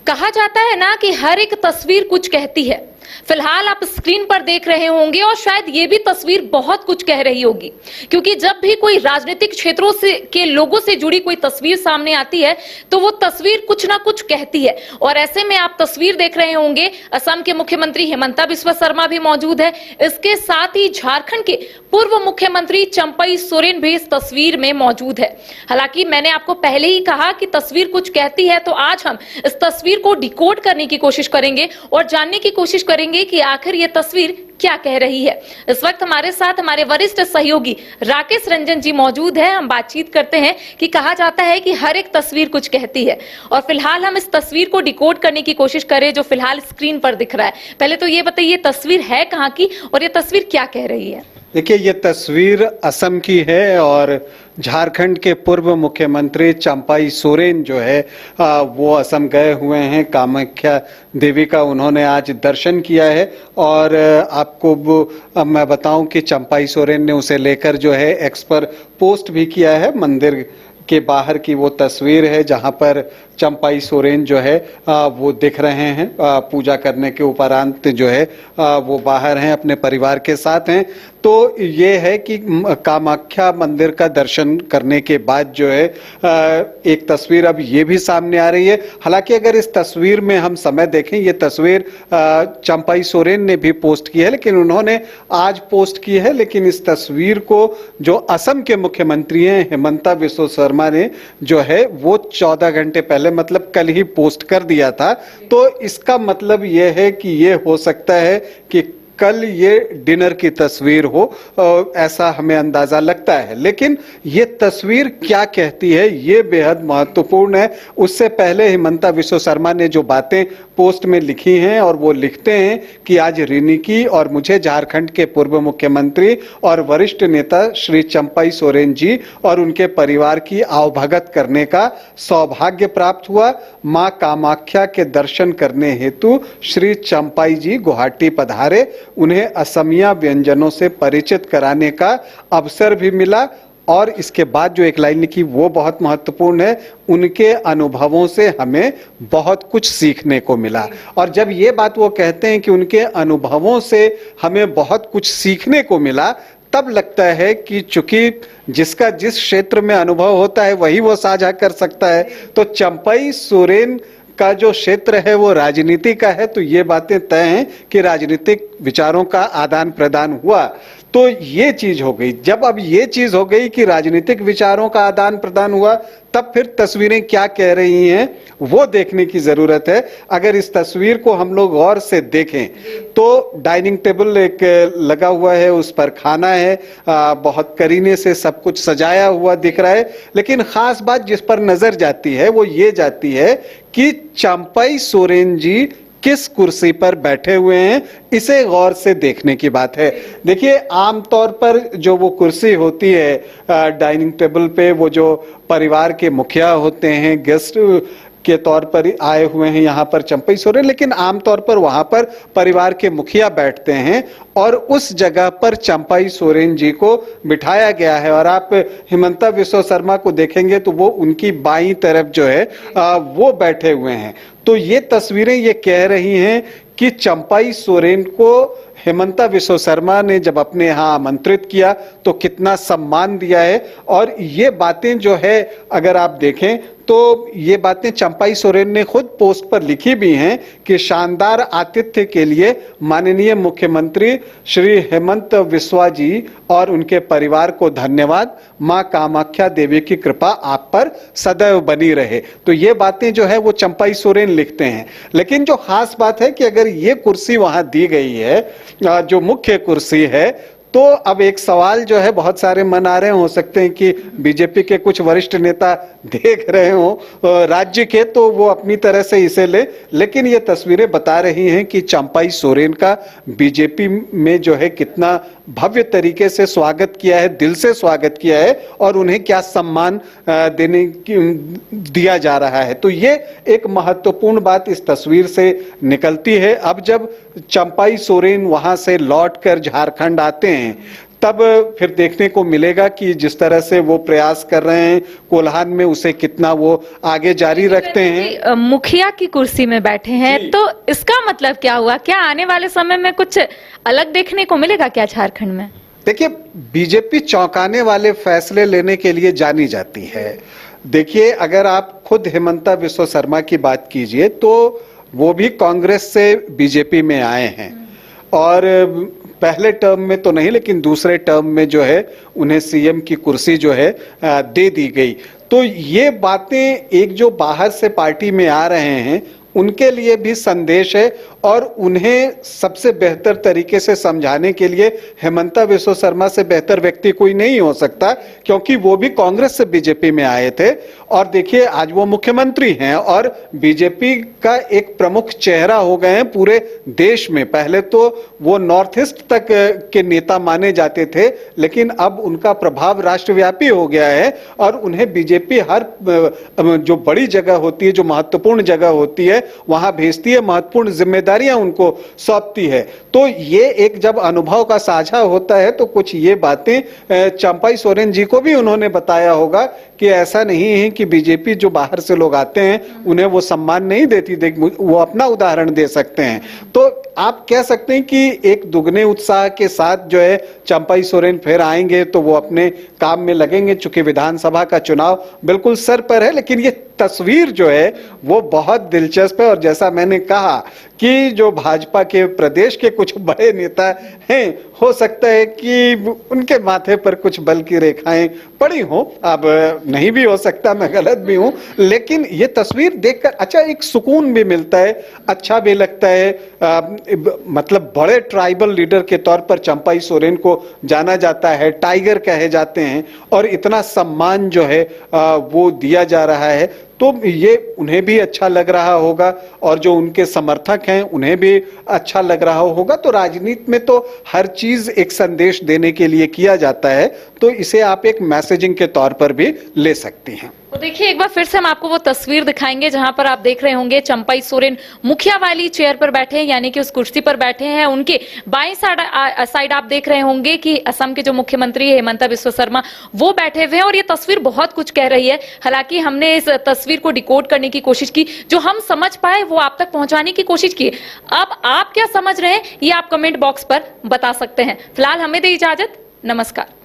कहा जाता है ना कि हर एक तस्वीर कुछ कहती है। फिलहाल आप स्क्रीन पर देख रहे होंगे और शायद ये भी तस्वीर बहुत कुछ कह रही होगी, क्योंकि जब भी कोई राजनीतिक क्षेत्रों से के लोगों से जुड़ी कोई तस्वीर सामने आती है तो वो तस्वीर कुछ ना कुछ कहती है। और ऐसे में आप तस्वीर देख रहे होंगे, असम के मुख्यमंत्री हिमंता बिस्वा शर्मा भी मौजूद है। इसके साथ ही झारखंड के पूर्व मुख्यमंत्री चंपई सोरेन भी इस तस्वीर में मौजूद है। हालांकि मैंने आपको पहले ही कहा कि तस्वीर कुछ कहती है, तो आज हम इस तस्वीर को डिकोड करने की कोशिश करेंगे और जानने की कोशिश करेंगे कि आखिर ये तस्वीर क्या कह रही है। इस वक्त हमारे साथ हमारे वरिष्ठ सहयोगी राकेश रंजन जी मौजूद हैं। हम बातचीत करते हैं कि कहा जाता है कि हर एक तस्वीर कुछ कहती है, और फिलहाल हम इस तस्वीर को डिकोड करने की कोशिश करें जो फिलहाल स्क्रीन पर दिख रहा है। पहले तो ये बताइए, तस्वीर है कहाँ की और ये तस्वीर क्या कह रही है? देखिए, ये तस्वीर असम की है और झारखंड के पूर्व मुख्यमंत्री चंपई सोरेन जो है वो असम गए हुए हैं। कामाख्या देवी का उन्होंने आज दर्शन किया है और आपको मैं बताऊं कि चंपई सोरेन ने उसे लेकर जो है एक्स पर पोस्ट भी किया है। मंदिर के बाहर की वो तस्वीर है जहां पर चंपई सोरेन जो है वो दिख रहे हैं। पूजा करने के उपरांत जो है वो बाहर हैं, अपने परिवार के साथ हैं। तो ये है कि कामाख्या मंदिर का दर्शन करने के बाद जो है एक तस्वीर अब ये भी सामने आ रही है। हालांकि अगर इस तस्वीर में हम समय देखें, ये तस्वीर चंपई सोरेन ने भी पोस्ट की है, लेकिन उन्होंने आज पोस्ट की है। लेकिन इस तस्वीर को जो असम के मुख्यमंत्री हैं हिमंता बिस्वा शर्मा ने जो है वो 14 घंटे पहले मतलब कल ही पोस्ट कर दिया था। तो इसका मतलब यह है कि ये हो सकता है कि कल ये डिनर की तस्वीर हो, ऐसा हमें अंदाजा लगता है। लेकिन ये तस्वीर क्या कहती है ये बेहद महत्वपूर्ण है। उससे पहले हिमंता बिस्वा शर्मा ने जो बातें पोस्ट में लिखी हैं, और वो लिखते हैं कि आज रिनिकी और मुझे झारखंड के पूर्व मुख्यमंत्री और वरिष्ठ नेता श्री चंपई सोरेन जी और उनके परिवार की आवभगत करने का सौभाग्य प्राप्त हुआ। मां कामाख्या के दर्शन करने हेतु श्री चंपई जी गुवाहाटी पधारे। उन्हें असमिया व्यंजनों से परिचित कराने का अवसर भी मिला। और इसके बाद जो एक लाइन लिखी वो बहुत महत्वपूर्ण है, उनके अनुभवों से हमें बहुत कुछ सीखने को मिला। और जब ये बात वो कहते हैं कि उनके अनुभवों से हमें बहुत कुछ सीखने को मिला, तब लगता है कि चूंकि जिसका जिस क्षेत्र में अनुभव होता है वही वो साझा कर सकता है। तो चंपई सोरेन का जो क्षेत्र है वो राजनीति का है, तो ये बातें तय हैं कि राजनीतिक विचारों का आदान प्रदान हुआ। तो ये चीज हो गई। जब अब ये चीज हो गई कि राजनीतिक विचारों का आदान प्रदान हुआ, तब फिर तस्वीरें क्या कह रही हैं वो देखने की जरूरत है। अगर इस तस्वीर को हम लोग गौर से देखें तो डाइनिंग टेबल एक लगा हुआ है, उस पर खाना है, बहुत करीने से सब कुछ सजाया हुआ दिख रहा है। लेकिन खास बात जिस पर नजर जाती है वो ये जाती है कि चंपई सोरेन जी किस कुर्सी पर बैठे हुए हैं, इसे गौर से देखने की बात है। देखिए, आमतौर पर जो वो कुर्सी होती है डाइनिंग टेबल पे, वो जो परिवार के मुखिया होते हैं, गेस्ट के तौर पर आए हुए हैं यहाँ पर चंपई सोरेन, लेकिन आमतौर पर वहां पर परिवार के मुखिया बैठते हैं और उस जगह पर चंपई सोरेन जी को बिठाया गया है। और आप हिमंता बिस्वा शर्मा को देखेंगे तो वो उनकी बाईं तरफ जो है वो बैठे हुए हैं। तो ये तस्वीरें ये कह रही हैं कि चंपई सोरेन को हिमंता बिस्वा शर्मा ने जब अपने यहाँ आमंत्रित किया तो कितना सम्मान दिया है। और ये बातें जो है अगर आप देखें तो ये बातें चंपई सोरेन ने खुद पोस्ट पर लिखी भी हैं कि शानदार आतिथ्य के लिए माननीय मुख्यमंत्री श्री हेमंत बिस्वा जी और उनके परिवार को धन्यवाद। मां कामाख्या देवी की कृपा आप पर सदैव बनी रहे। तो ये बातें जो है वो चंपई सोरेन लिखते हैं। लेकिन जो खास बात है कि अगर ये कुर्सी वहां दी गई है, जो मुख्य कुर्सी है, तो अब एक सवाल जो है बहुत सारे मन आ रहे हो सकते हैं कि बीजेपी के कुछ वरिष्ठ नेता देख रहे हो राज्य के, तो वो अपनी तरह से इसे ले। लेकिन ये तस्वीरें बता रही हैं कि चंपई सोरेन का बीजेपी में जो है कितना भव्य तरीके से स्वागत किया है, दिल से स्वागत किया है, और उन्हें क्या सम्मान दिया जा रहा है। तो ये एक महत्वपूर्ण बात इस तस्वीर से निकलती है। अब जब चंपई सोरेन वहां से लौटकर झारखंड आते हैं तब फिर देखने को मिलेगा कि जिस तरह से वो प्रयास कर रहे हैं कोल्हान में, उसे कितना वो आगे जारी रखते हैं। मुखिया की कुर्सी में बैठे हैं, तो इसका मतलब क्या हुआ? क्या आने वाले समय में कुछ अलग देखने को मिलेगा क्या झारखंड में? देखिए, बीजेपी चौंकाने वाले फैसले लेने के लिए जानी जाती है। देखिए, अगर आप खुद हेमंता बिस्वा शर्मा की बात कीजिए तो वो भी कांग्रेस से बीजेपी में आए हैं और पहले टर्म में तो नहीं, लेकिन दूसरे टर्म में जो है उन्हें सीएम की कुर्सी जो है दे दी गई। तो ये बातें एक जो बाहर से पार्टी में आ रहे हैं उनके लिए भी संदेश है और उन्हें सबसे बेहतर तरीके से समझाने के लिए हेमंता बिस्वा शर्मा से बेहतर व्यक्ति कोई नहीं हो सकता, क्योंकि वो भी कांग्रेस से बीजेपी में आए थे और देखिए आज वो मुख्यमंत्री हैं और बीजेपी का एक प्रमुख चेहरा हो गए हैं पूरे देश में। पहले तो वो नॉर्थ ईस्ट तक के नेता माने जाते थे, लेकिन अब उनका प्रभाव राष्ट्रव्यापी हो गया है और उन्हें बीजेपी हर जो बड़ी जगह होती है, जो महत्वपूर्ण जगह होती है, वहां भेजती है, महत्वपूर्ण जिम्मेदारियां उनको सौंपती है। तो ये एक जब अनुभव का साझा होता है तो कुछ ये बातें चंपाई सोरेन जी को भी उन्होंने बताया होगा कि ऐसा नहीं है कि बीजेपी जो बाहर से लोग आते हैं उन्हें वो सम्मान नहीं देती। वो अपना उदाहरण दे सकते हैं। तो आप कह सकते हैं कि एक दुगने उत्साह के साथ जो है चंपाई सोरेन फिर आएंगे तो वो अपने काम में लगेंगे। चूंकि विधानसभा का चुनाव बिल्कुल सर पर है, लेकिन ये तस्वीर जो है वो बहुत दिलचस्प है और जैसा मैंने कहा कि जो भाजपा के प्रदेश के कुछ बड़े नेता हैं, हो सकता है कि उनके माथे पर कुछ बल की रेखाएं पड़ी हो, अब नहीं भी हो सकता, मैं गलत भी हूं, लेकिन ये तस्वीर देखकर अच्छा एक सुकून भी मिलता है, अच्छा भी लगता है। मतलब बड़े ट्राइबल लीडर के तौर पर चंपाई सोरेन को जाना जाता है, टाइगर कहे जाते हैं और इतना सम्मान जो है वो दिया जा रहा है, तो ये उन्हें भी अच्छा लग रहा होगा और जो उनके समर्थक हैं उन्हें भी अच्छा लग रहा होगा। तो राजनीति में तो हर चीज एक संदेश देने के लिए किया जाता है, तो इसे आप एक मैसेजिंग के तौर पर भी ले सकती हैं। तो देखिए एक बार फिर से हम आपको वो तस्वीर दिखाएंगे जहां पर आप देख रहे होंगे चंपाई सोरेन मुखिया वाली चेयर पर बैठे हैं, यानी कि उस कुर्सी पर बैठे हैं। उनके बाएं साइड आप देख रहे होंगे कि असम के जो मुख्यमंत्री हेमंता बिस्वा शर्मा वो बैठे हुए हैं और ये तस्वीर बहुत कुछ कह रही है। हालांकि हमने इस तस्वीर को डिकोड करने की कोशिश की, जो हम समझ पाए वो आप तक पहुंचाने की कोशिश की। अब आप क्या समझ रहे हैं ये आप कमेंट बॉक्स पर बता सकते हैं। फिलहाल हमें दे इजाजत, नमस्कार।